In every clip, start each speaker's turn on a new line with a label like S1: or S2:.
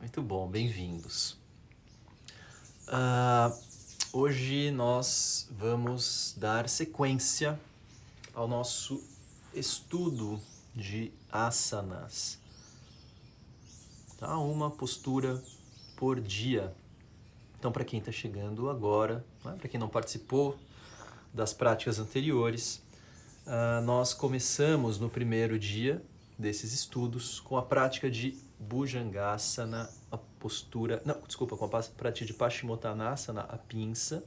S1: Muito bom, bem-vindos. Hoje nós vamos dar sequência ao nosso estudo de asanas. Tá? Uma postura por dia. Então, para quem está chegando agora, né? Para quem não participou das práticas anteriores, nós começamos no primeiro dia desses estudos com a prática de Bhujangasana, a postura... Não, desculpa, com a prática de Paschimottanasana, a pinça.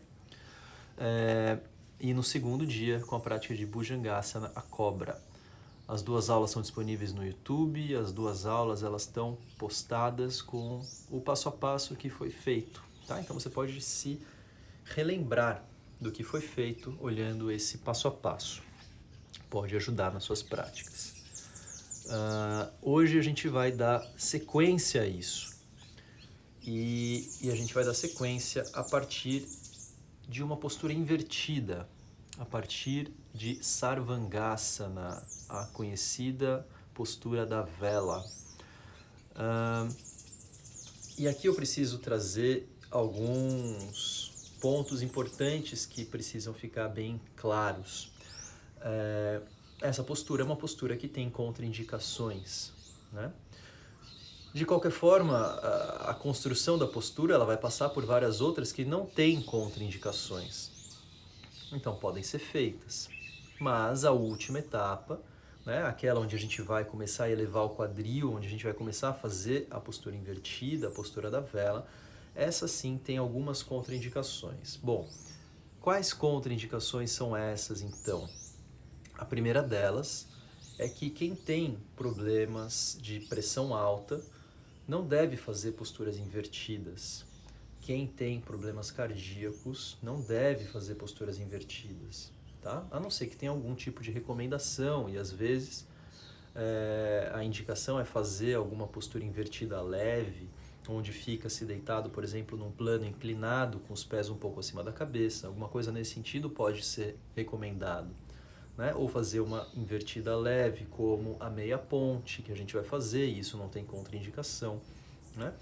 S1: E no segundo dia com a prática de Bhujangasana, a cobra. As duas aulas são disponíveis no YouTube, as duas aulas elas estão postadas com o passo a passo que foi feito. Tá? Então você pode se relembrar do que foi feito olhando esse passo a passo. Pode ajudar nas suas práticas. Hoje a gente vai dar sequência a isso. E a gente vai dar sequência a partir de uma postura invertida, a partir de Sarvangasana, a conhecida postura da vela. E aqui eu preciso trazer alguns pontos importantes que precisam ficar bem claros. Essa postura é uma postura que tem contraindicações, né? De qualquer forma, a construção da postura ela vai passar por várias outras que não têm contraindicações. Então, podem ser feitas. Mas a última etapa, né, aquela onde a gente vai começar a elevar o quadril, onde a gente vai começar a fazer a postura invertida, a postura da vela, essa sim tem algumas contraindicações. Bom, quais contraindicações são essas então? A primeira delas é que quem tem problemas de pressão alta não deve fazer posturas invertidas. Quem tem problemas cardíacos não deve fazer posturas invertidas, tá? A não ser que tenha algum tipo de recomendação e às vezes a indicação é fazer alguma postura invertida leve, onde fica-se deitado, por exemplo, num plano inclinado, com os pés um pouco acima da cabeça. Alguma coisa nesse sentido pode ser recomendado. Né? Ou fazer uma invertida leve, como a meia ponte, que a gente vai fazer, e isso não tem contraindicação. Né?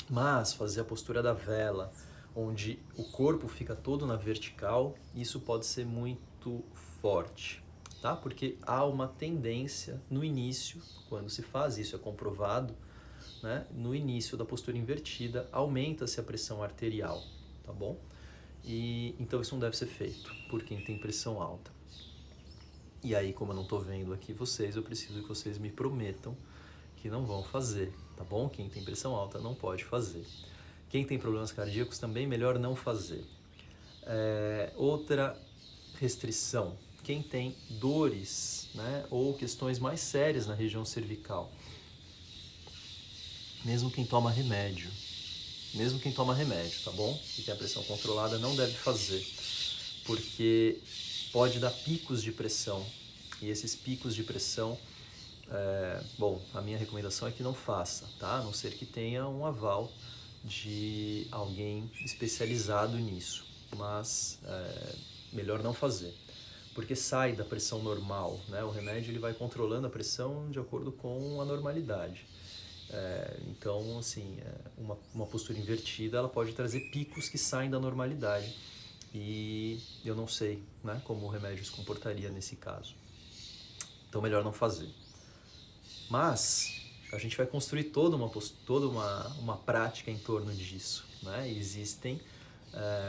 S1: Mas fazer a postura da vela, onde o corpo fica todo na vertical, isso pode ser muito forte, tá? Porque há uma tendência no início, quando se faz isso, é comprovado, né? No início da postura invertida, aumenta-se a pressão arterial, tá bom? E então isso não deve ser feito por quem tem pressão alta. E aí, como eu não estou vendo aqui vocês, eu preciso que vocês me prometam que não vão fazer, tá bom? Quem tem pressão alta não pode fazer. Quem tem problemas cardíacos também, melhor não fazer. Outra restrição, quem tem dores, né, ou questões mais sérias na região cervical, mesmo quem toma remédio, tá bom? E tem a pressão controlada não deve fazer, porque pode dar picos de pressão, e esses picos de pressão, bom, a minha recomendação é que não faça, tá? A não ser que tenha um aval de alguém especializado nisso, mas melhor não fazer, porque sai da pressão normal, né? O remédio ele vai controlando a pressão de acordo com a normalidade. Então, assim, uma postura invertida ela pode trazer picos que saem da normalidade. E eu não sei, né, como o remédio se comportaria nesse caso. Então, melhor não fazer. Mas a gente vai construir toda uma prática em torno disso. Né? E existem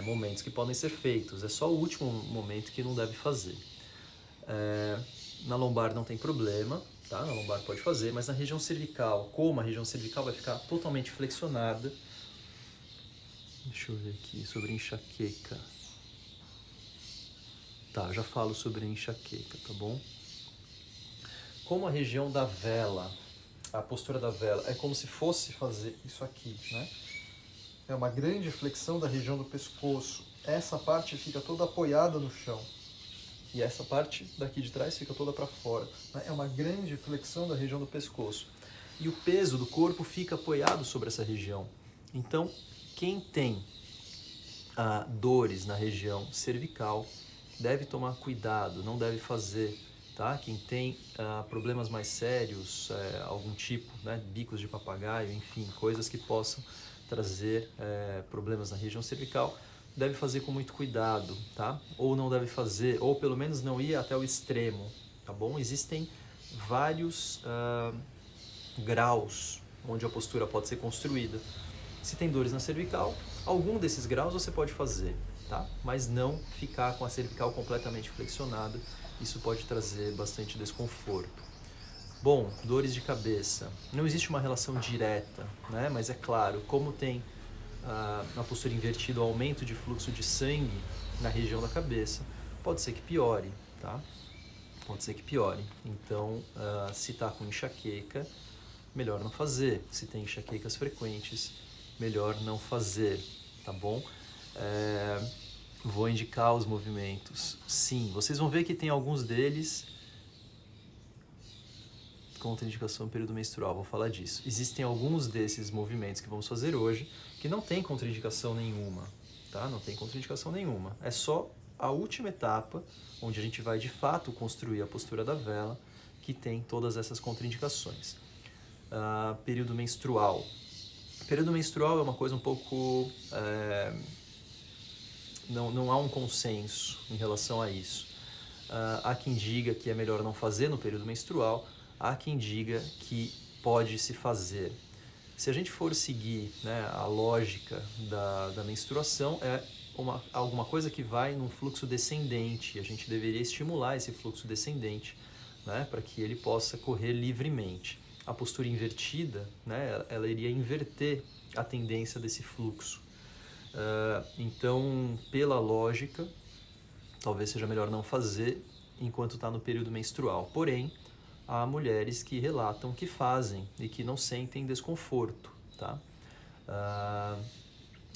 S1: momentos que podem ser feitos. É só o último momento que não deve fazer. Na lombar não tem problema, tá? Na lombar pode fazer, mas na região cervical, como a região cervical vai ficar totalmente flexionada. Deixa eu ver aqui sobre enxaqueca. Tá, já falo sobre a enxaqueca, tá bom? Como a região da vela, a postura da vela, é como se fosse fazer isso aqui, né? É uma grande flexão da região do pescoço. Essa parte fica toda apoiada no chão. E essa parte daqui de trás fica toda para fora. Né? É uma grande flexão da região do pescoço. E o peso do corpo fica apoiado sobre essa região. Então, quem tem dores na região cervical deve tomar cuidado, não deve fazer tá? Quem tem problemas mais sérios, algum tipo, né? Bicos de papagaio, enfim, coisas que possam trazer problemas na região cervical, deve fazer com muito cuidado, tá? Ou não deve fazer, ou pelo menos não ir até o extremo, tá bom? Existem vários graus onde a postura pode ser construída. Se tem dores na cervical, algum desses graus você pode fazer, tá? Mas não ficar com a cervical completamente flexionada, isso pode trazer bastante desconforto. Bom, dores de cabeça. Não existe uma relação direta, né? Mas é claro, como tem na postura invertida o aumento de fluxo de sangue na região da cabeça, pode ser que piore, tá? Pode ser que piore. Então, se está com enxaqueca, melhor não fazer. Se tem enxaquecas frequentes, melhor não fazer, tá bom? Vou indicar os movimentos. Sim, vocês vão ver que tem alguns deles contraindicação no período menstrual, vou falar disso. Existem alguns desses movimentos que vamos fazer hoje que não tem contraindicação nenhuma, tá? Não tem contraindicação nenhuma. É só a última etapa, onde a gente vai de fato construir a postura da vela, que tem todas essas contraindicações. Período menstrual. Período menstrual é uma coisa um pouco... não há um consenso em relação a isso. Há quem diga que é melhor não fazer no período menstrual, há quem diga que pode se fazer. Se a gente for seguir, né, a lógica da menstruação, é alguma coisa que vai num fluxo descendente. A gente deveria estimular esse fluxo descendente, né, para que ele possa correr livremente. A postura invertida, né, ela iria inverter a tendência desse fluxo. Então, pela lógica, talvez seja melhor não fazer enquanto está no período menstrual. Porém, há mulheres que relatam que fazem e que não sentem desconforto, tá?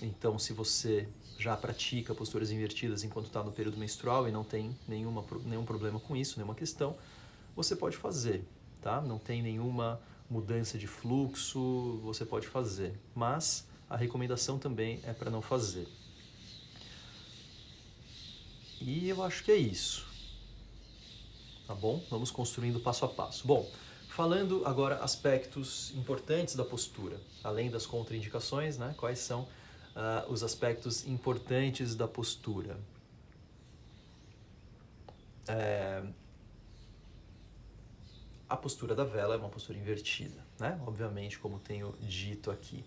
S1: Então, se você já pratica posturas invertidas enquanto está no período menstrual e não tem nenhum problema com isso, nenhuma questão, você pode fazer, tá? Não tem nenhuma mudança de fluxo, você pode fazer. Mas a recomendação também é para não fazer. E eu acho que é isso. Tá bom? Vamos construindo passo a passo. Bom, falando agora aspectos importantes da postura, além das contraindicações, né? Quais são os aspectos importantes da postura? A postura da vela é uma postura invertida, né? Obviamente, como tenho dito aqui.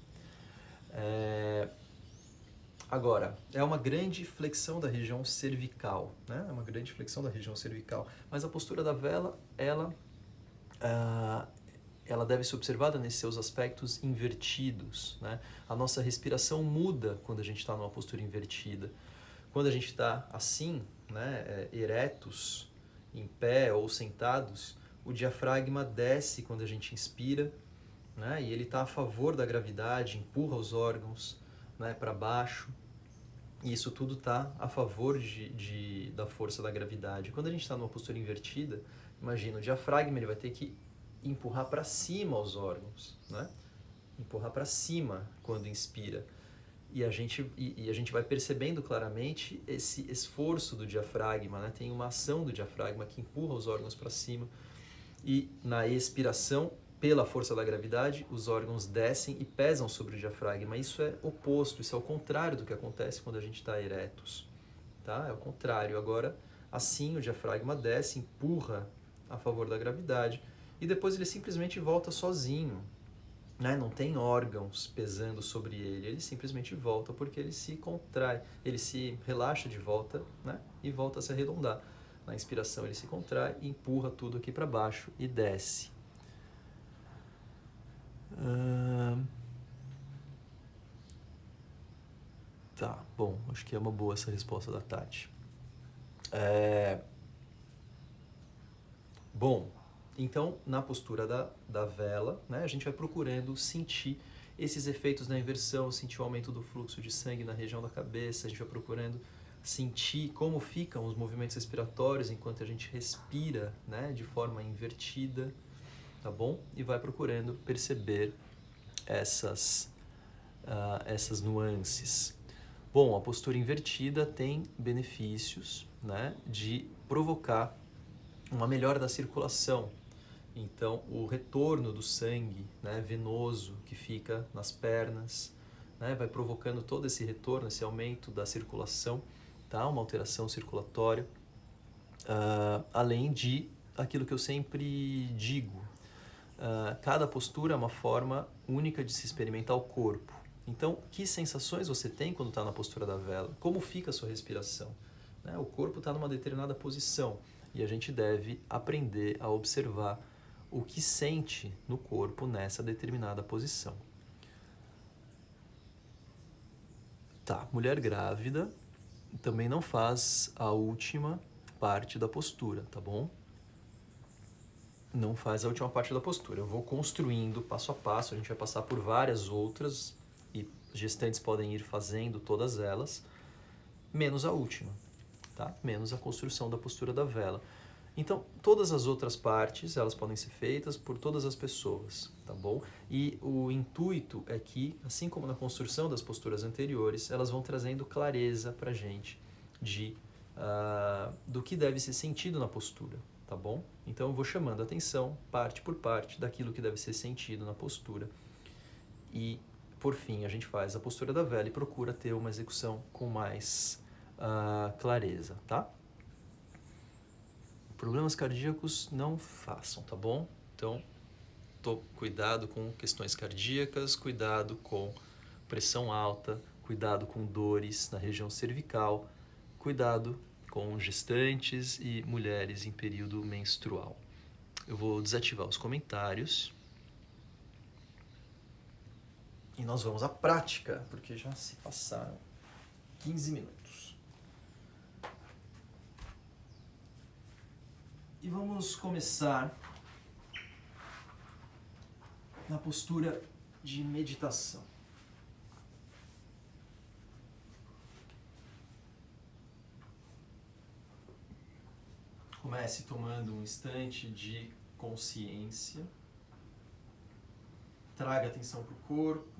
S1: Agora, é uma grande flexão da região cervical, né? É uma grande flexão da região cervical. Mas a postura da vela, ela deve ser observada nesses seus aspectos invertidos, né? A nossa respiração muda quando a gente está numa postura invertida. Quando a gente está assim, né, eretos, em pé ou sentados, o diafragma desce quando a gente inspira, né? E ele está a favor da gravidade, empurra os órgãos, né, para baixo. E isso tudo está a favor da força da gravidade. Quando a gente está numa postura invertida, imagina, o diafragma ele vai ter que empurrar para cima os órgãos, né? Empurrar para cima quando inspira. E a gente vai percebendo claramente esse esforço do diafragma, né? Tem uma ação do diafragma que empurra os órgãos para cima. E na expiração, pela força da gravidade, os órgãos descem e pesam sobre o diafragma. Isso é oposto, isso é o contrário do que acontece quando a gente está eretos. Tá? É o contrário. Agora, assim, o diafragma desce, empurra a favor da gravidade e depois ele simplesmente volta sozinho. Né? Não tem órgãos pesando sobre ele, ele simplesmente volta porque ele se contrai, ele se relaxa de volta, né? E volta a se arredondar. Na inspiração ele se contrai e empurra tudo aqui para baixo e desce. Tá, bom, acho que é uma boa essa resposta da Tati. Bom, então na postura da vela, né, a gente vai procurando sentir esses efeitos na inversão, sentir o aumento do fluxo de sangue na região da cabeça, a gente vai procurando sentir como ficam os movimentos respiratórios enquanto a gente respira, né, de forma invertida, tá bom? E vai procurando perceber essas nuances. Bom, a postura invertida tem benefícios, né, de provocar uma melhora da circulação. Então, o retorno do sangue, né, venoso que fica nas pernas, né, vai provocando todo esse retorno, esse aumento da circulação, tá? Uma alteração circulatória. Além de aquilo que eu sempre digo, cada postura é uma forma única de se experimentar o corpo. Então, que sensações você tem quando está na postura da vela? Como fica a sua respiração? Né? O corpo está numa determinada posição e a gente deve aprender a observar o que sente no corpo nessa determinada posição. Tá, mulher grávida também não faz a última parte da postura, tá bom? Não faz a última parte da postura. Eu vou construindo passo a passo, a gente vai passar por várias outras e gestantes podem ir fazendo todas elas, menos a última, tá? Menos a construção da postura da vela. Então, todas as outras partes, elas podem ser feitas por todas as pessoas, tá bom? E o intuito é que, assim como na construção das posturas anteriores, elas vão trazendo clareza pra gente do que deve ser sentido na postura, tá bom? Então, eu vou chamando a atenção, parte por parte, daquilo que deve ser sentido na postura. E, por fim, a gente faz a postura da vela e procura ter uma execução com mais clareza, tá? Problemas cardíacos não façam, tá bom? Então, cuidado com questões cardíacas, cuidado com pressão alta, cuidado com dores na região cervical, cuidado com gestantes e mulheres em período menstrual. Eu vou desativar os comentários. E nós vamos à prática, porque já se passaram 15 minutos. E vamos começar na postura de meditação. Comece tomando um instante de consciência. Traga atenção para o corpo.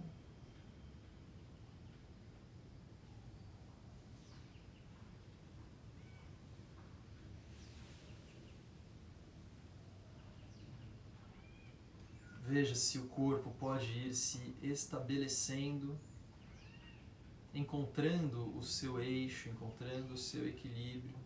S1: Veja se o corpo pode ir se estabelecendo, encontrando o seu eixo, encontrando o seu equilíbrio.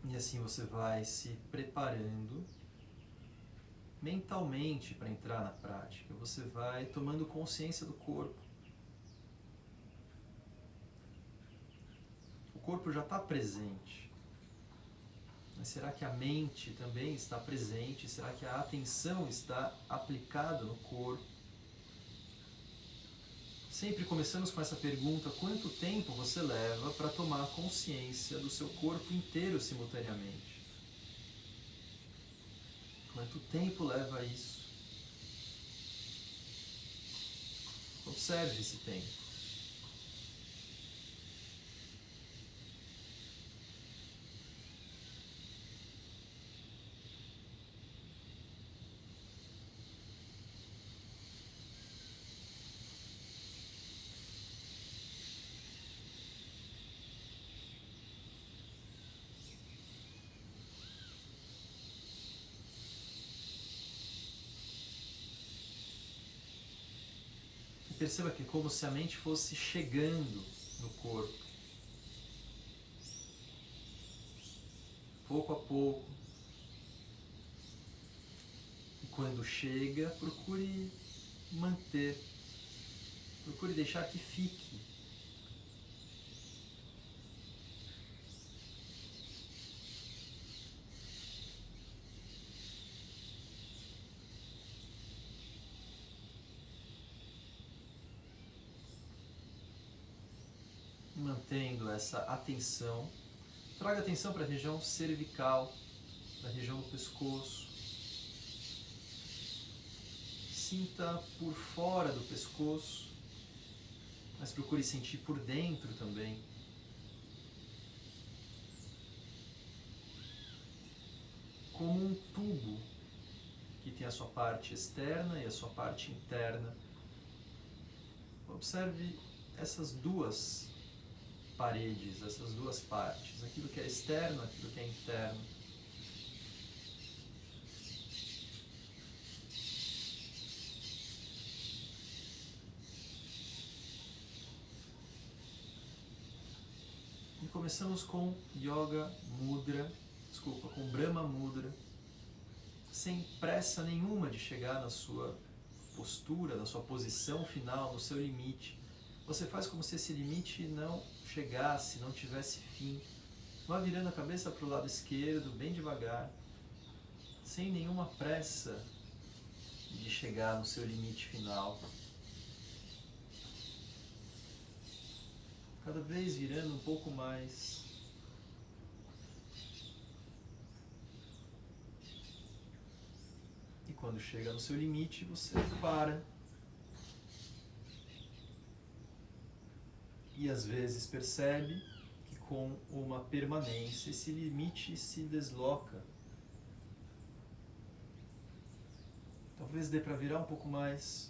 S1: E assim você vai se preparando mentalmente para entrar na prática. Você vai tomando consciência do corpo. O corpo já está presente. Mas será que a mente também está presente? Será que a atenção está aplicada no corpo? Sempre começamos com essa pergunta: quanto tempo você leva para tomar consciência do seu corpo inteiro simultaneamente? Quanto tempo leva isso? Observe esse tempo. Perceba que é como se a mente fosse chegando no corpo, pouco a pouco. E quando chega, procure manter, procure deixar que fique. Mantendo essa atenção, traga atenção para a região cervical, para a região do pescoço. Sinta por fora do pescoço, mas procure sentir por dentro também. como um tubo que tem a sua parte externa e a sua parte interna. Observe essas duas paredes, essas duas partes, aquilo que é externo, aquilo que é interno. E começamos com Yoga Mudra, com Brahma Mudra, sem pressa nenhuma de chegar na sua postura, na sua posição final, no seu limite. Você faz como se esse limite não chegasse, não tivesse fim. Vá virando a cabeça para o lado esquerdo, bem devagar, sem nenhuma pressa de chegar no seu limite final. Cada vez virando um pouco mais. E quando chega no seu limite, você para. E às vezes percebe que com uma permanência esse limite se desloca. Talvez dê para virar um pouco mais.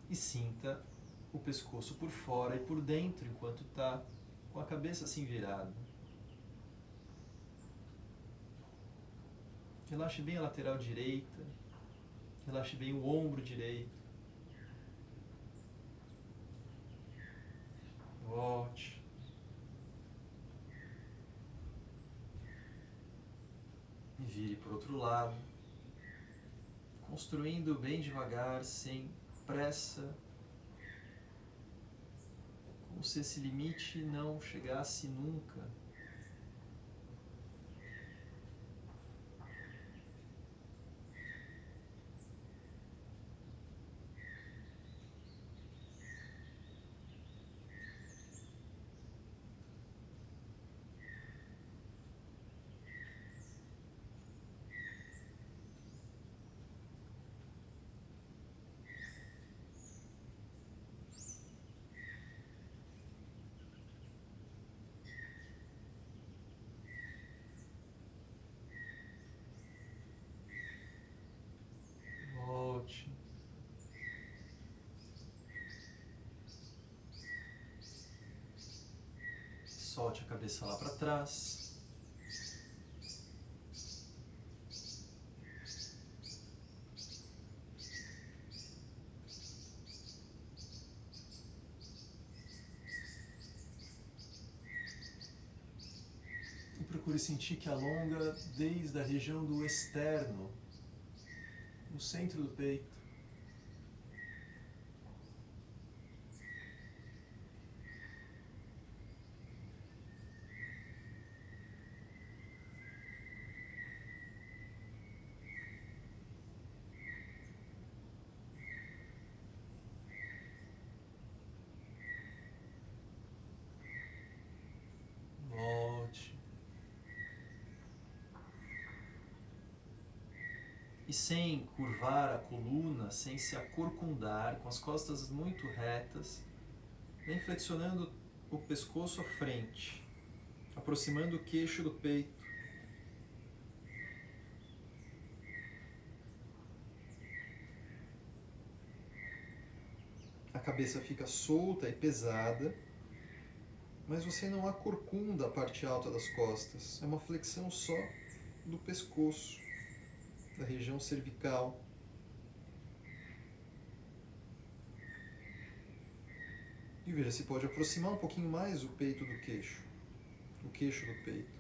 S1: E sinta o pescoço por fora e por dentro enquanto está com a cabeça assim virada. Relaxe bem a lateral direita, relaxe bem o ombro direito. Volte. E vire para o outro lado, construindo bem devagar, sem pressa, como se esse limite não chegasse nunca. Volte. Solte a cabeça lá para trás. E procure sentir que alonga desde a região do externo, no centro do peito. Volte. E sem curvar a coluna, sem se acorcundar, com as costas muito retas, vem flexionando o pescoço à frente, aproximando o queixo do peito. A cabeça fica solta e pesada, mas você não acorcunda a parte alta das costas. É uma flexão só do pescoço, da região cervical. E veja se pode aproximar um pouquinho mais o peito do queixo, o queixo do peito.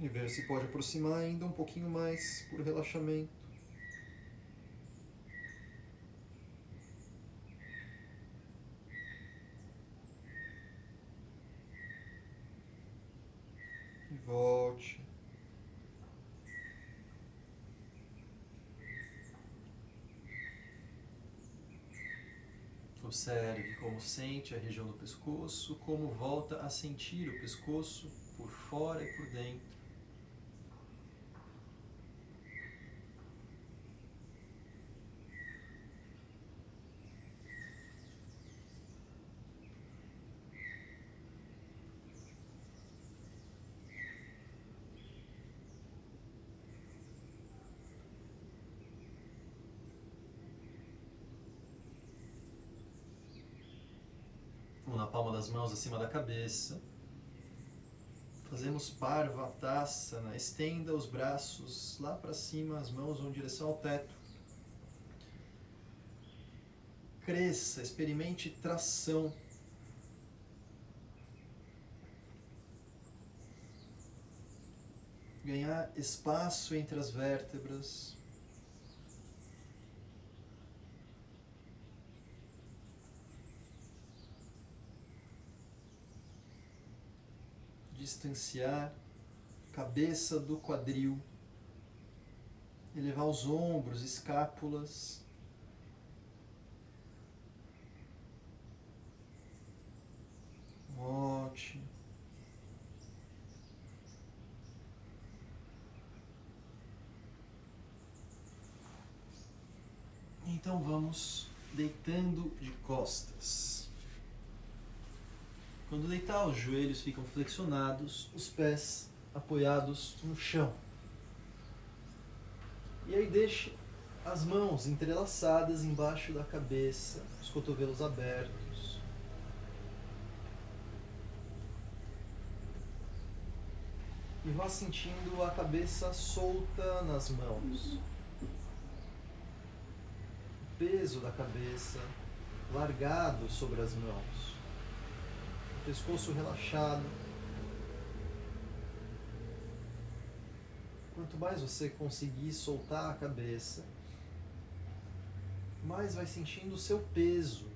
S2: E ver se pode aproximar ainda um pouquinho mais por relaxamento. E volte.
S1: Observe como sente a região do pescoço, como volta a sentir o pescoço por fora e por dentro. Ou na palma das mãos acima da cabeça. Fazemos Parvatasana. Estenda os braços lá para cima, as mãos vão em direção ao teto. Cresça, experimente tração. Ganhar espaço entre as vértebras. Distanciar a cabeça do quadril. Elevar os ombros, escápulas. Ótimo. Então vamos deitando de costas. Quando deitar, os joelhos ficam flexionados, os pés apoiados no chão. E aí deixe as mãos entrelaçadas embaixo da cabeça, os cotovelos abertos. E vá sentindo a cabeça solta nas mãos. O peso da cabeça largado sobre as mãos. O pescoço relaxado. Quanto mais você conseguir soltar a cabeça, mais vai sentindo o seu peso.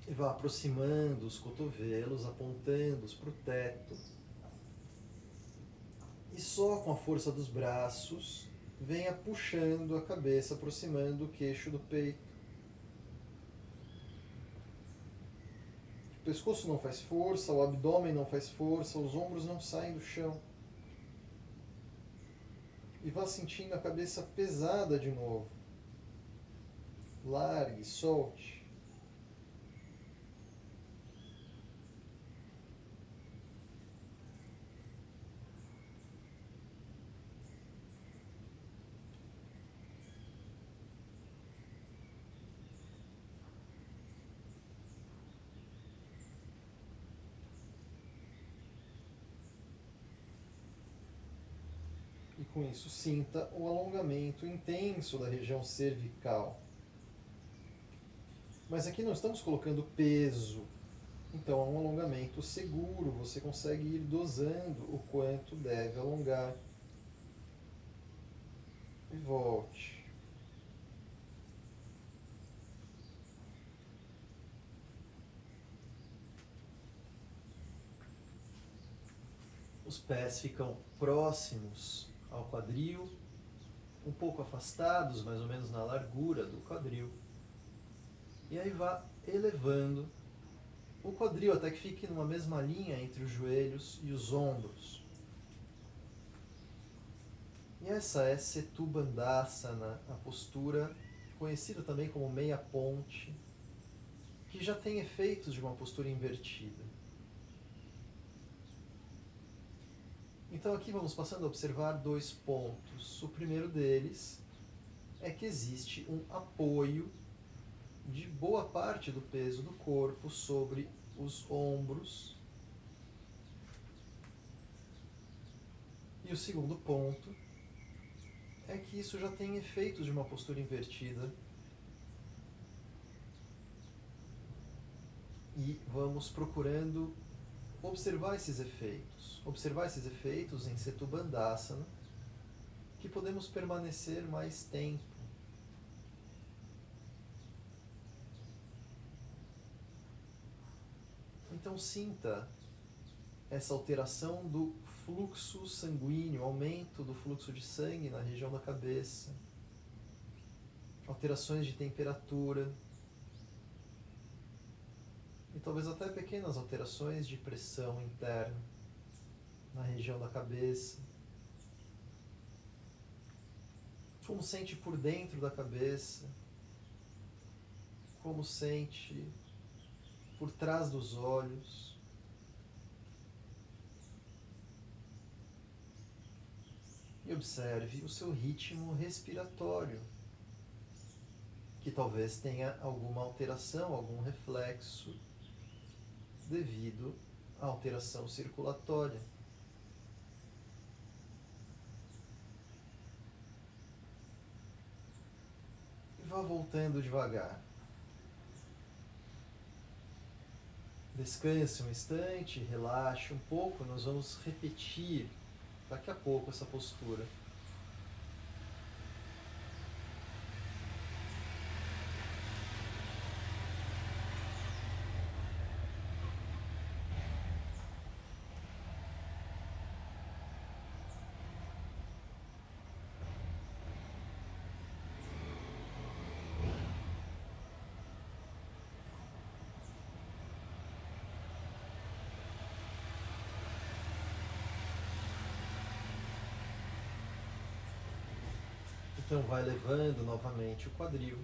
S1: E vá aproximando os cotovelos, apontando-os para o teto. E só com a força dos braços, venha puxando a cabeça, aproximando o queixo do peito. O pescoço não faz força, o abdômen não faz força, os ombros não saem do chão. E vá sentindo a cabeça pesada de novo. Largue, solte. E com isso, sinta o alongamento intenso da região cervical. Mas aqui não estamos colocando peso. Então é um alongamento seguro, você consegue ir dosando o quanto deve alongar. E volte. Os pés ficam próximos ao quadril, um pouco afastados, mais ou menos na largura do quadril. E aí vá elevando o quadril até que fique numa mesma linha entre os joelhos e os ombros. E essa é Setu Bandhasana, a postura conhecida também como meia ponte, que já tem efeitos de uma postura invertida. Então aqui vamos passando a observar dois pontos. O primeiro deles é que existe um apoio de boa parte do peso do corpo sobre os ombros.
S2: E o segundo ponto é que isso já tem efeitos de uma postura invertida. E vamos procurando observar esses efeitos. Observar esses efeitos em Setu Bandhasana, que podemos permanecer mais tempo. Então sinta essa alteração do fluxo sanguíneo, aumento do fluxo de sangue na região da cabeça, alterações de temperatura e talvez até pequenas alterações de pressão interna na região da cabeça. Como sente por dentro da cabeça, como sente por trás dos olhos. E observe o seu ritmo respiratório, que talvez tenha alguma alteração, algum reflexo devido à alteração circulatória. E vá voltando devagar. Descanse um instante, relaxe um pouco, nós vamos repetir daqui a pouco essa postura. Então vai levando novamente o quadril.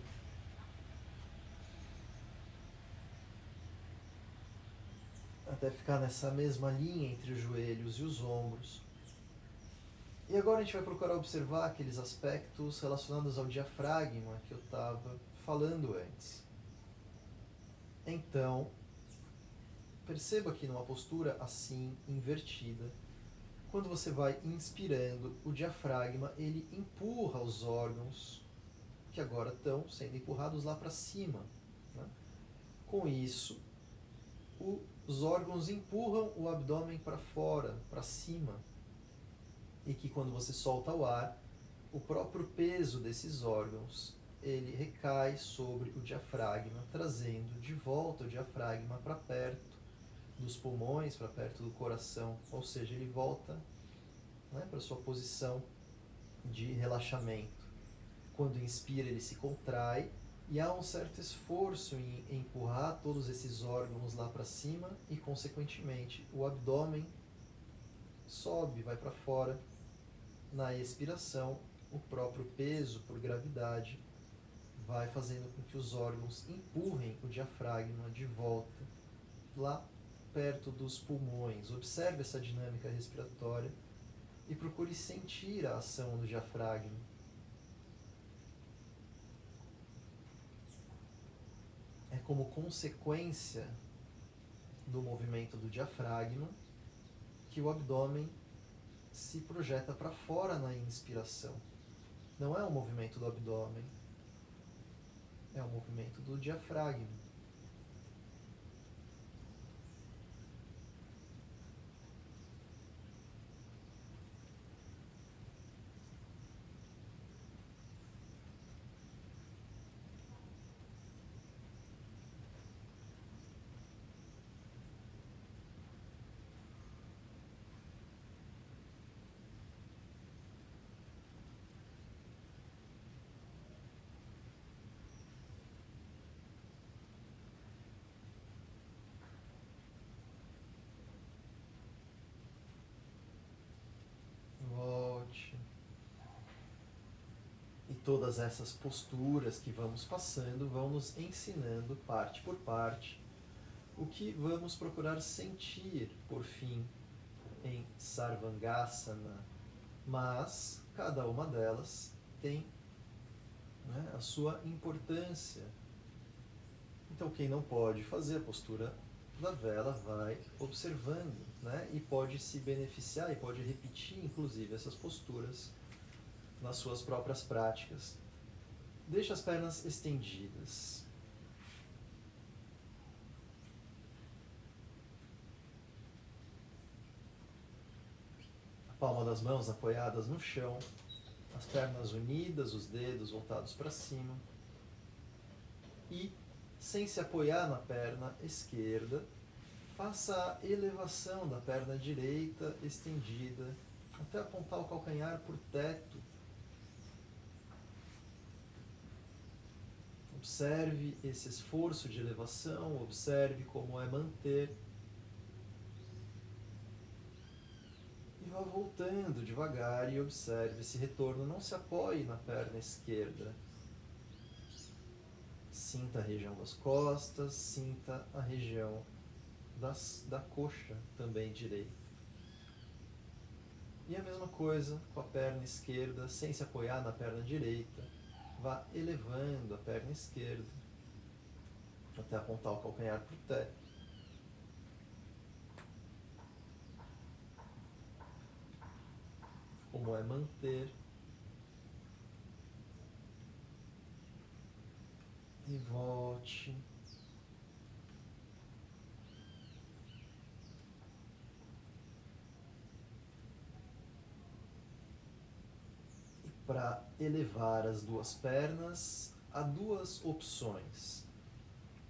S2: Até ficar nessa mesma linha entre os joelhos e os ombros. E agora a gente vai procurar observar aqueles aspectos relacionados ao diafragma que eu estava falando antes. Então, perceba que numa postura assim, invertida, quando você vai inspirando, o diafragma ele empurra os órgãos que agora estão sendo empurrados lá para cima, né? Com isso, os órgãos empurram o abdômen para fora, para cima. E que quando você solta o ar, o próprio peso desses órgãos ele recai sobre o diafragma, trazendo de volta o diafragma para perto dos pulmões, para perto do coração, ou seja, ele volta, né, para sua posição de relaxamento. Quando inspira, ele se contrai e há um certo esforço em empurrar todos esses órgãos lá para cima e, consequentemente, o abdômen sobe, vai para fora. Na expiração, o próprio peso por gravidade vai fazendo com que os órgãos empurrem o diafragma de volta lá perto dos pulmões. Observe essa dinâmica respiratória e procure sentir a ação do diafragma. É como consequência do movimento do diafragma que o abdômen se projeta para fora na inspiração. Não é um movimento do abdômen, é um movimento do diafragma. Volte. E todas essas posturas que vamos passando vão nos ensinando, parte por parte, o que vamos procurar sentir, por fim, em Sarvangasana. Mas cada uma delas tem, né, a sua importância. Então quem não pode fazer a postura da vela vai observando né? E pode se beneficiar e pode repetir, inclusive, essas posturas nas suas próprias práticas. Deixe as pernas estendidas. A palma das mãos apoiadas no chão, as pernas unidas, os dedos voltados para cima. E, sem se apoiar na perna esquerda, faça a elevação da perna direita estendida até apontar o calcanhar para o teto. Observe esse esforço de elevação, observe como é manter. E vá voltando devagar e observe esse retorno. Não se apoie na perna esquerda. Sinta a região das costas, sinta a região da coxa também direita. E a mesma coisa com a perna esquerda, sem se apoiar na perna direita. Vá elevando a perna esquerda até apontar o calcanhar para o teto. Como é manter. E volte. E para elevar as duas pernas, há duas opções.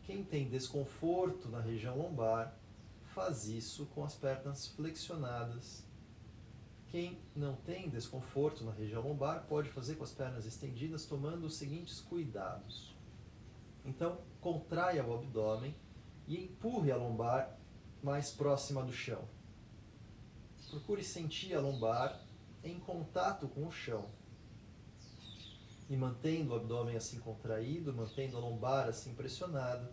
S2: Quem tem desconforto na região lombar, faz isso com as pernas flexionadas. Quem não tem desconforto na região lombar, pode fazer com as pernas estendidas, tomando os seguintes cuidados. Então, contraia o abdômen e empurre a lombar mais próxima do chão. Procure sentir a lombar em contato com o chão. E mantendo o abdômen assim contraído, mantendo a lombar assim pressionada,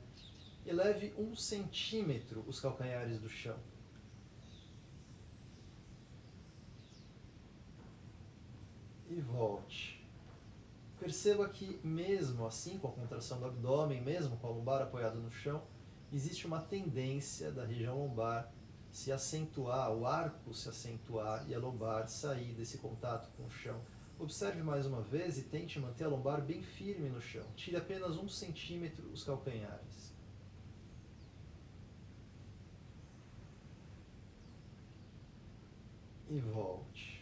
S2: eleve 1 centímetro os calcanhares do chão. E volte. Perceba que mesmo assim, com a contração do abdômen, mesmo com a lombar apoiada no chão, existe uma tendência da região lombar se acentuar, o arco se acentuar e a lombar sair desse contato com o chão. Observe mais uma vez e tente manter a lombar bem firme no chão. Tire apenas 1 centímetro os calcanhares. E volte.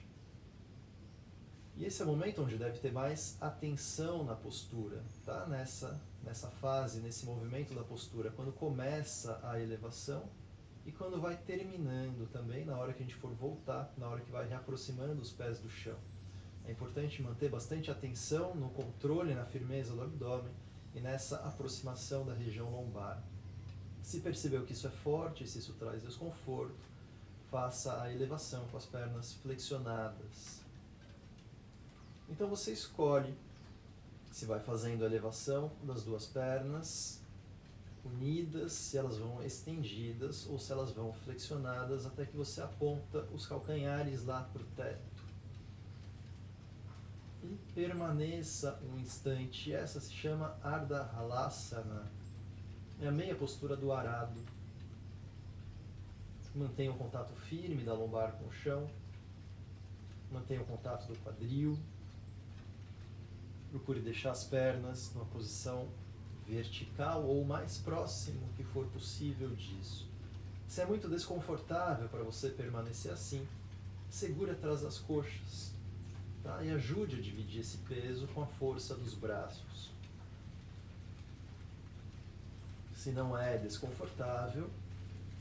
S2: E esse é o momento onde deve ter mais atenção na postura, tá? Nessa fase, nesse movimento da postura, quando começa a elevação e quando vai terminando também, na hora que a gente for voltar, na hora que vai reaproximando os pés do chão. É importante manter bastante atenção no controle, na firmeza do abdômen e nessa aproximação da região lombar. Se percebeu que isso é forte, se isso traz desconforto, faça a elevação com as pernas flexionadas. Então você escolhe se vai fazendo a elevação das duas pernas unidas, se elas vão estendidas ou se elas vão flexionadas até que você aponta os calcanhares lá para o teto. E permaneça um instante. Essa se chama Ardha Halasana. É a meia postura do arado. Mantenha o contato firme da lombar com o chão. Mantenha o contato do quadril. Procure deixar as pernas numa posição vertical ou mais próximo que for possível disso. Se é muito desconfortável para você permanecer assim, segure atrás das coxas, tá? E ajude a dividir esse peso com a força dos braços. Se não é desconfortável,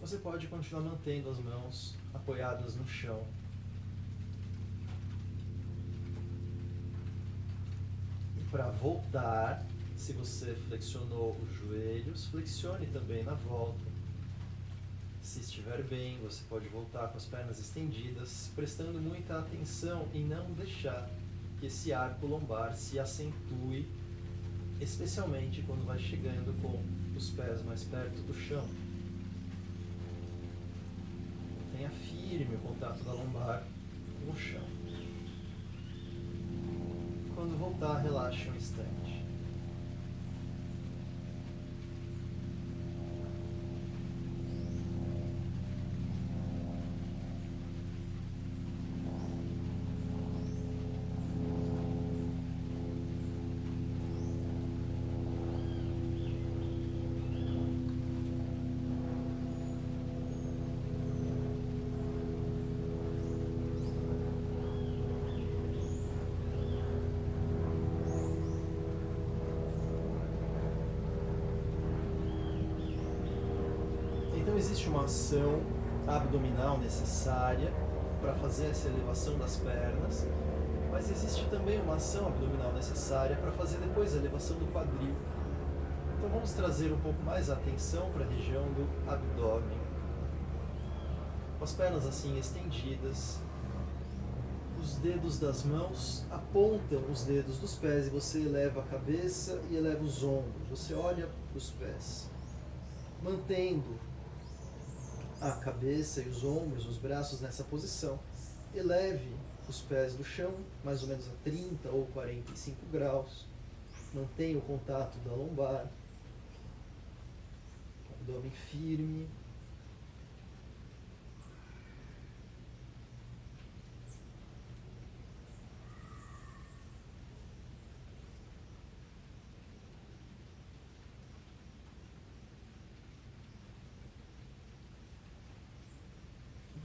S2: você pode continuar mantendo as mãos apoiadas no chão. Para voltar, se você flexionou os joelhos, flexione também na volta. Se estiver bem, você pode voltar com as pernas estendidas, prestando muita atenção em não deixar que esse arco lombar se acentue, especialmente quando vai chegando com os pés mais perto do chão. Tenha firme o contato da lombar com o chão. Quando voltar, relaxe um instante. existe uma ação abdominal necessária para fazer essa elevação das pernas, mas existe também uma ação abdominal necessária para fazer depois a elevação do quadril. Então vamos trazer um pouco mais a atenção para a região do abdômen. Com as pernas assim estendidas, os dedos das mãos apontam os dedos dos pés e você eleva a cabeça e eleva os ombros. Você olha para os pés, mantendo a cabeça e os ombros, os braços nessa posição. Eleve os pés do chão, mais ou menos a 30 ou 45 graus. Mantenha o contato da lombar. Abdômen firme.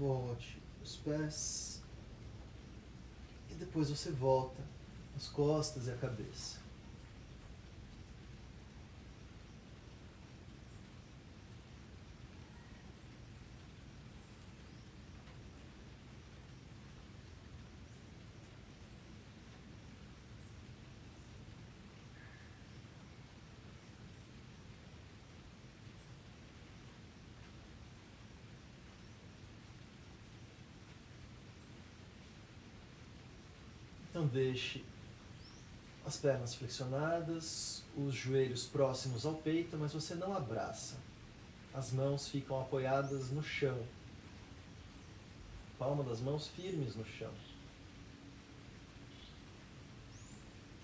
S2: Volte os pés e depois você volta as costas e a cabeça. Então deixe as pernas flexionadas, os joelhos próximos ao peito, mas você não abraça. As mãos ficam apoiadas no chão. Palma das mãos firmes no chão.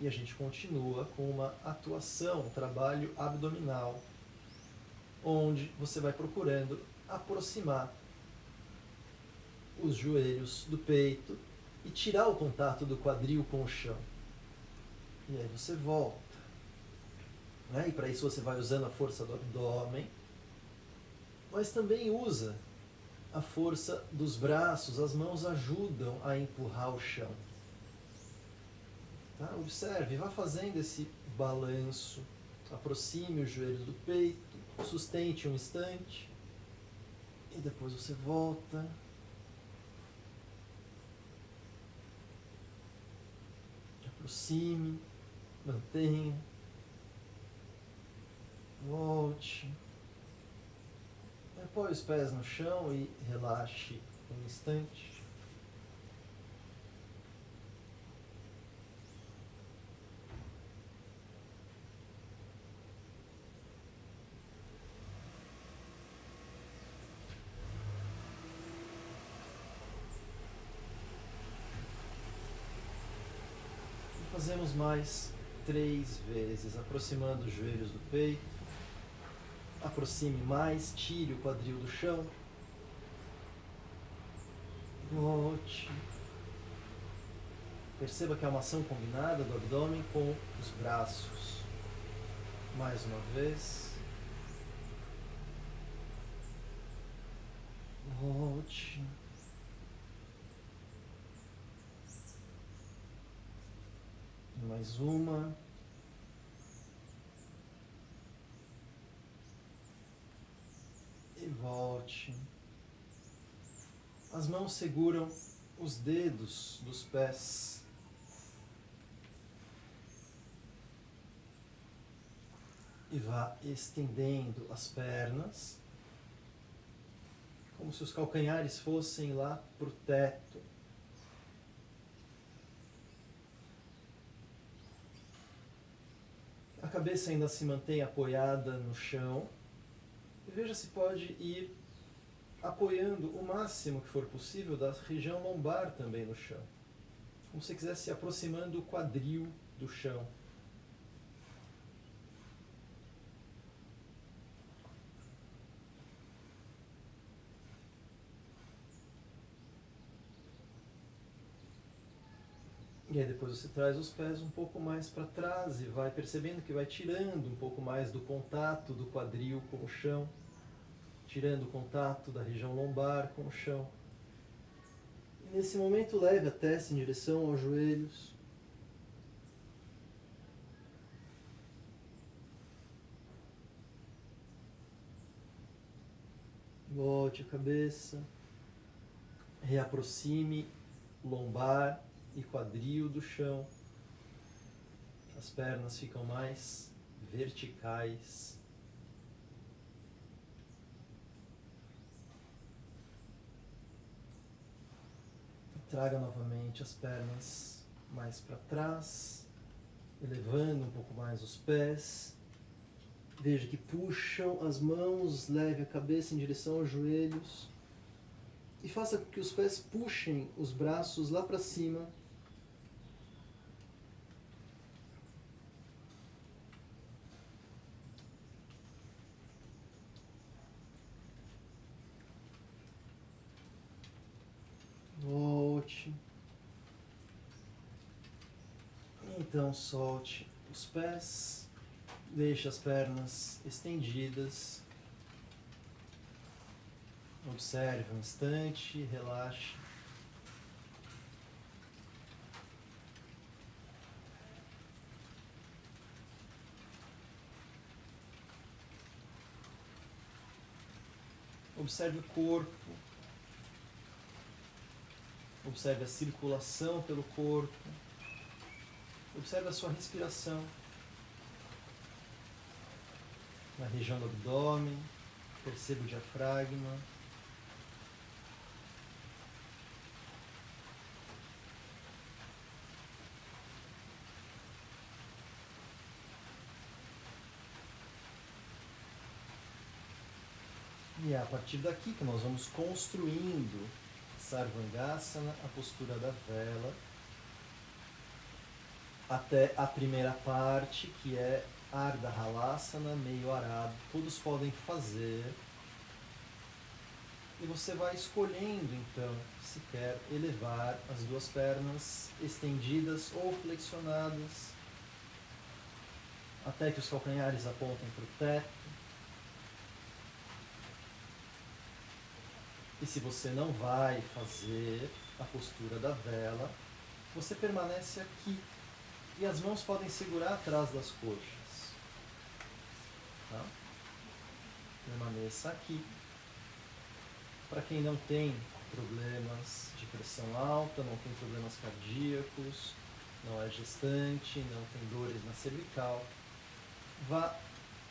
S2: E a gente continua com uma atuação, um trabalho abdominal, onde você vai procurando aproximar os joelhos do peito e tirar o contato do quadril com o chão. E aí você volta. E para isso você vai usando a força do abdômen, mas também usa a força dos braços. As mãos ajudam a empurrar o chão. Tá? Observe, vá fazendo esse balanço. Aproxime os joelhos do peito, sustente um instante e depois você volta. Aproxime, mantenha, volte, apoie os pés no chão e relaxe um instante. Fazemos mais 3 vezes, aproximando os joelhos do peito. Aproxime mais, tire o quadril do chão. Volte. Perceba que é uma ação combinada do abdômen com os braços. Mais uma vez. Volte. Mais uma. E volte. As mãos seguram os dedos dos pés. E vá estendendo as pernas, como se os calcanhares fossem lá para o teto. A cabeça ainda se mantém apoiada no chão. E veja se pode ir apoiando o máximo que for possível da região lombar também no chão. Como se quisesse aproximando o quadril do chão. E aí depois você traz os pés um pouco mais para trás e vai percebendo que vai tirando um pouco mais do contato do quadril com o chão, tirando o contato da região lombar com o chão. E nesse momento leve a testa em direção aos joelhos. Volte a cabeça. Reaproxime lombar e quadril do chão. As pernas ficam mais verticais. Traga novamente as pernas mais para trás, elevando um pouco mais os pés. Veja que puxam as mãos, leve a cabeça em direção aos joelhos. E faça com que os pés puxem os braços lá para cima. Volte. Então solte os pés. Deixe as pernas estendidas. Observe um instante, relaxe. Observe o corpo. Observe a circulação pelo corpo. Observe a sua respiração. Na região do abdômen. Perceba o diafragma. E é a partir daqui que nós vamos construindo Sarvangasana, a postura da vela, até a primeira parte, que é Ardha Halasana, meio arado. Todos podem fazer. E você vai escolhendo, então, se quer elevar as duas pernas estendidas ou flexionadas, até que os calcanhares apontem para o teto. E se você não vai fazer a postura da vela, você permanece aqui. E as mãos podem segurar atrás das coxas. Tá? Permaneça aqui. Para quem não tem problemas de pressão alta, não tem problemas cardíacos, não é gestante, não tem dores na cervical, vá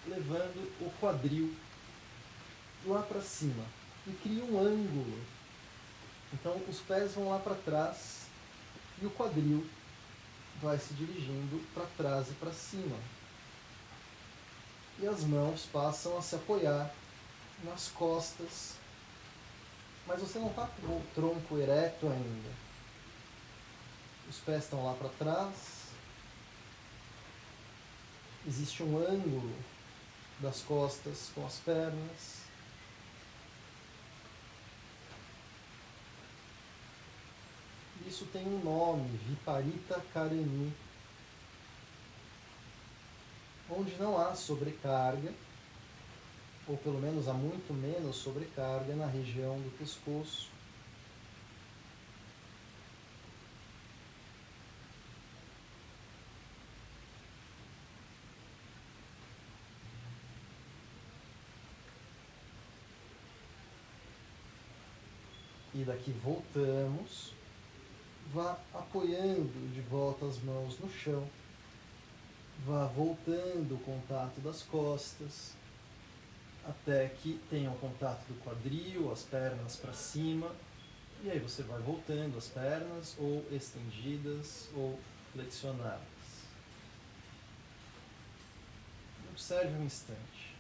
S2: levando o quadril lá para cima. E cria um ângulo. Então os pés vão lá para trás e o quadril vai se dirigindo para trás e para cima. E as mãos passam a se apoiar nas costas. Mas você não está com o tronco ereto ainda. Os pés estão lá para trás. Existe um ângulo das costas com as pernas. Isso tem um nome, Viparita Karani, onde não há sobrecarga, ou pelo menos há muito menos sobrecarga na região do pescoço. E daqui voltamos. Vá apoiando de volta as mãos no chão. Vá voltando o contato das costas, até que tenha o contato do quadril, as pernas para cima. E aí você vai voltando as pernas, ou estendidas, ou flexionadas. Observe um instante.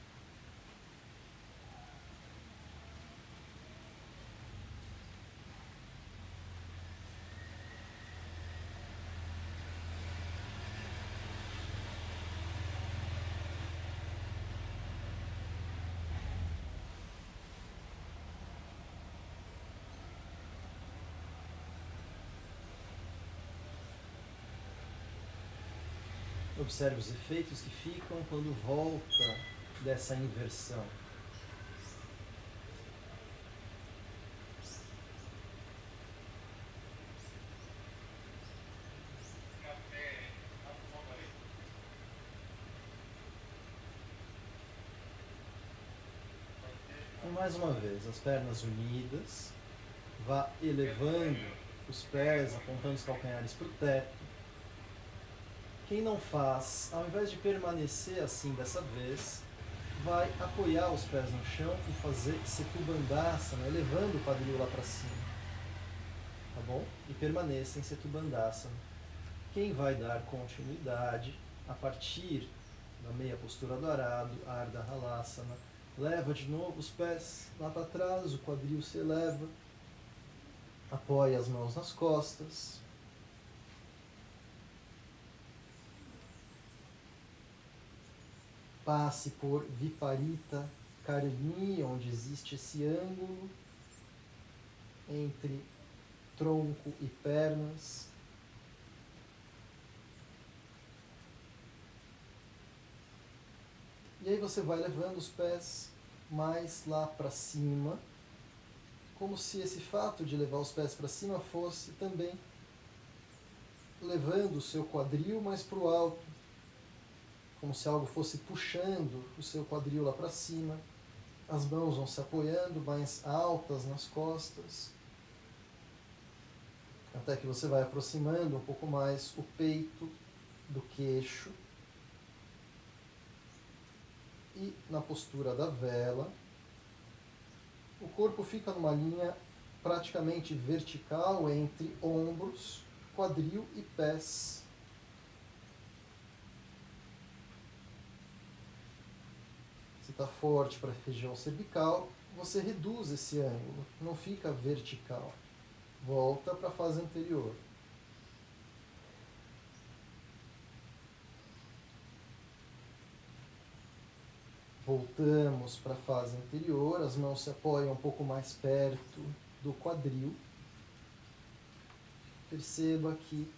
S2: Observe os efeitos que ficam quando volta dessa inversão. mais uma vez, as pernas unidas, vá elevando os pés, apontando os calcanhares para o teto. Quem não faz, ao invés de permanecer assim dessa vez, vai apoiar os pés no chão e fazer Setu Bandhasana, elevando o quadril lá para cima. Tá bom? E permaneça em Setu Bandhasana. Quem vai dar continuidade a partir da meia postura do arado, Ardha Halasana, leva de novo os pés lá para trás, o quadril se eleva, apoia as mãos nas costas. Passe por Viparita Karani, onde existe esse ângulo entre tronco e pernas. E aí você vai levando os pés mais lá para cima, como se esse fato de levar os pés para cima fosse também levando o seu quadril mais para o alto, como se algo fosse puxando o seu quadril lá para cima. As mãos vão se apoiando mais altas nas costas, até que você vai aproximando um pouco mais o peito do queixo. E na postura da vela, o corpo fica numa linha praticamente vertical entre ombros, quadril e pés. Se está forte para a região cervical, você reduz esse ângulo, não fica vertical. Volta para a fase anterior. Voltamos para a fase anterior, as mãos se apoiam um pouco mais perto do quadril. Perceba que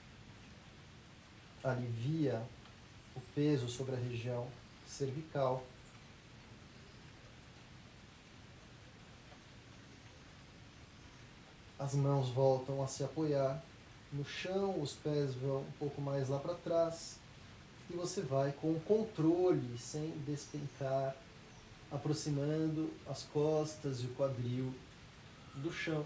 S2: alivia o peso sobre a região cervical. As mãos voltam a se apoiar no chão, os pés vão um pouco mais lá para trás. E você vai com controle, sem despencar, aproximando as costas e o quadril do chão.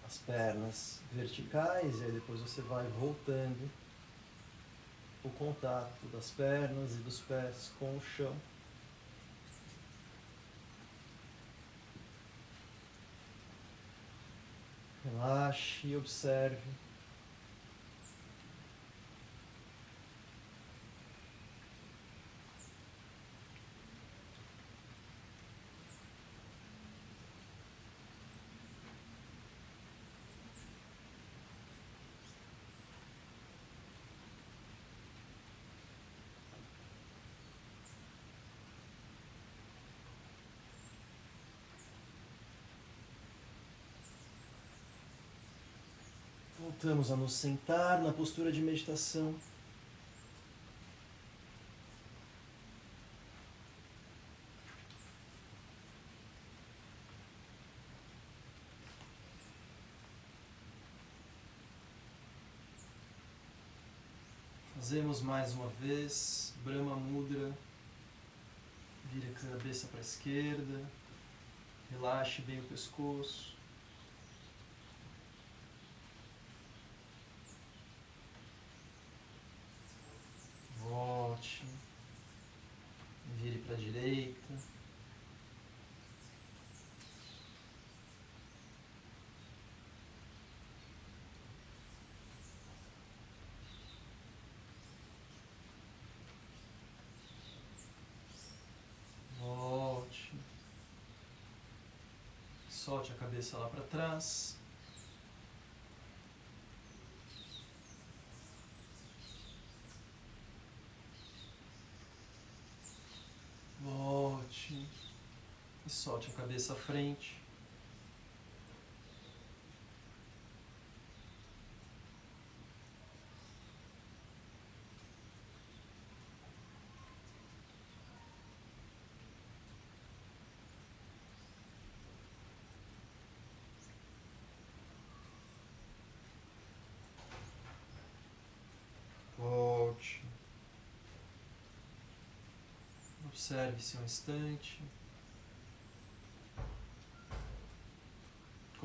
S2: As pernas verticais, e aí depois você vai voltando o contato das pernas e dos pés com o chão. Relaxe e observe. Voltamos a nos sentar na postura de meditação. Fazemos mais uma vez Brahma Mudra. Vire a cabeça para a esquerda. Relaxe bem o pescoço. Volte. Vire para a direita. Volte. Solte a cabeça lá para trás. Volte e solte a cabeça à frente. Volte. Observe-se um instante.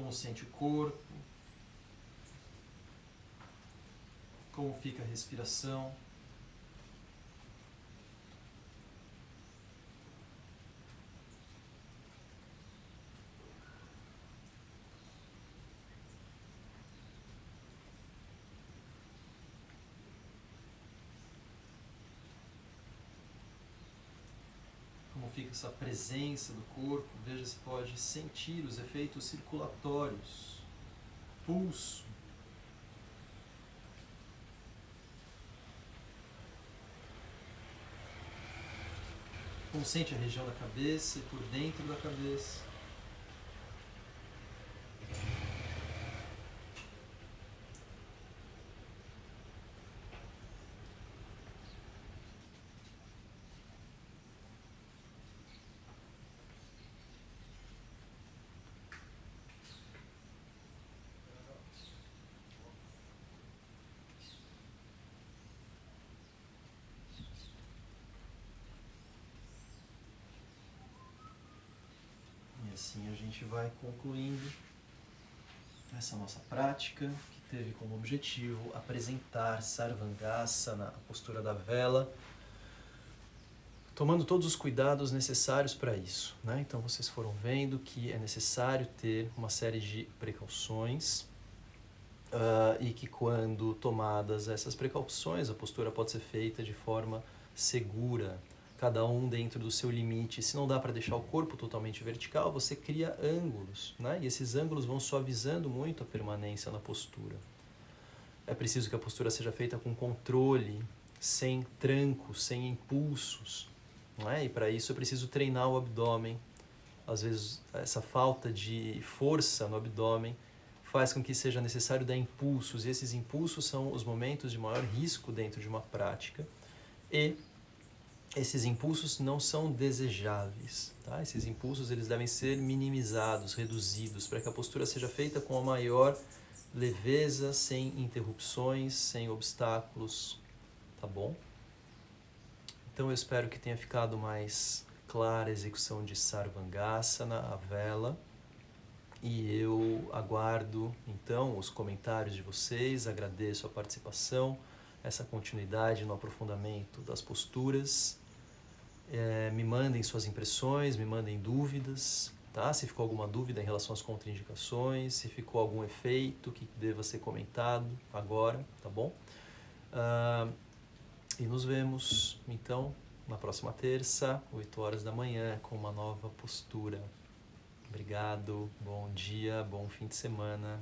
S1: Como sente o corpo? Como fica a respiração? Como fica essa presença do corpo? Veja se pode sentir os efeitos circulatórios, pulso. Como sente a região da cabeça e por dentro da cabeça. E assim a gente vai concluindo essa nossa prática, que teve como objetivo apresentar Sarvangasana, a postura da vela, tomando todos os cuidados necessários para isso, né? Então vocês foram vendo que é necessário ter uma série de precauções e que quando tomadas essas precauções, a postura pode ser feita de forma segura, cada um dentro do seu limite. Se não dá para deixar o corpo totalmente vertical, você cria ângulos, né? E esses ângulos vão suavizando muito a permanência na postura. É preciso que a postura seja feita com controle, sem trancos, sem impulsos, não é? E para isso é preciso treinar o abdômen. Às vezes essa falta de força no abdômen faz com que seja necessário dar impulsos, e esses impulsos são os momentos de maior risco dentro de uma prática, e esses impulsos não são desejáveis, tá? Esses impulsos eles devem ser minimizados, reduzidos, para que a postura seja feita com a maior leveza, sem interrupções, sem obstáculos, tá bom? Então eu espero que tenha ficado mais clara a execução de Sarvangasana, a vela, e eu aguardo então os comentários de vocês, agradeço a participação, essa continuidade no aprofundamento das posturas. Me mandem suas impressões, me mandem dúvidas, tá? Se ficou alguma dúvida em relação às contraindicações, se ficou algum efeito que deva ser comentado agora, tá bom? E nos vemos, então, na próxima terça, 8 horas da manhã, com uma nova postura. Obrigado, bom dia, bom fim de semana.